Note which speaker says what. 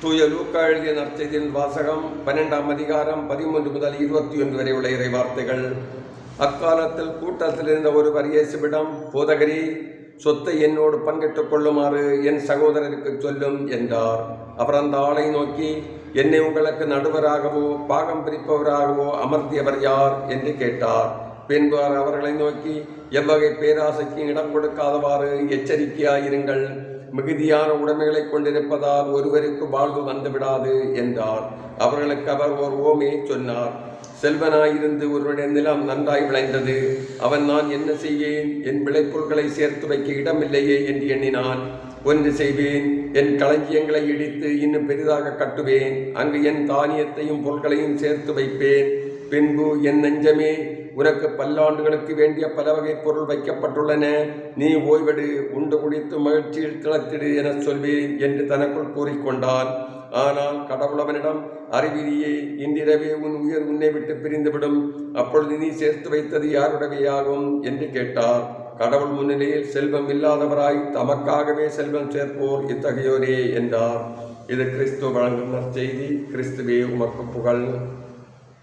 Speaker 1: தூய லூக்கா எழுதிய நற்செய்தியின் வாசகம் 12ஆம் அதிகாரம் 13 முதல் 21 வரை உள்ள இறை வார்த்தைகள். அக்காலத்தில் கூட்டத்தில் இருந்த ஒருவர் இயேசுவிடம், போதகரே, சொத்தை என்னோடு பங்கிட்டுக் கொள்ளுமாறு என் சகோதரருக்கு சொல்லும் என்றார். அவர் அந்த ஆளை நோக்கி, என்னை உங்களுக்கு நடுவராகவோ பாகம் பிரிப்பவராகவோ அமர்த்தியவர் யார் என்று கேட்டார். பின்பு அவர்களை நோக்கி, எவ்வகை பேராசைக்கு இடம் கொடுக்காதவாறு எச்சரிக்கையாயிருங்கள். மிகுதியான உடைமைகளை கொண்டிருப்பதால் ஒருவருக்கு வாழ்வு வந்துவிடாது என்றார். அவர்களுக்கு அவர் ஒரு ஓமையை சொன்னார். செல்வனாயிருந்து ஒருவருடைய நிலம் நன்றாய் விளைந்தது. அவன், நான் என்ன செய்வேன்? என் விளைபொருட்களை சேர்த்து வைக்க இடமில்லையே என்று எண்ணினான். ஒன்று செய்வேன், என் களஞ்சியங்களை இடித்து இன்னும் பெரிதாக கட்டுவேன். அங்கு என் தானியத்தையும் பொருட்களையும் சேர்த்து வைப்பேன். பின்பு, என் நெஞ்சமே, உனக்கு பல்லாண்டுகளுக்கு வேண்டிய பல வகை பொருள் வைக்கப்பட்டுள்ளன. நீ ஓய்வெடு, உண்டு குடித்து மகிழ்ச்சியில் திளத்திடு என சொல்வேன் என்று தனக்குள் கூறிக்கொண்டான். ஆனால் கடவுளவனிடம், அறிவிலியே, இன்றிரவே உன் உயிர் உன்னை விட்டு பிரிந்துவிடும். அப்பொழுது நீ சேர்த்து வைத்தது யாருடையவையாகும் என்று கேட்டார். கடவுள் முன்னிலையில் செல்வம் இல்லாதவராய் தமக்காகவே செல்வம் சேர்ப்போர் இத்தகையோரே என்றார். இது கிறிஸ்துவ வழங்கும் நற்செய்தி. கிறிஸ்துவே உமக்கு புகழ்.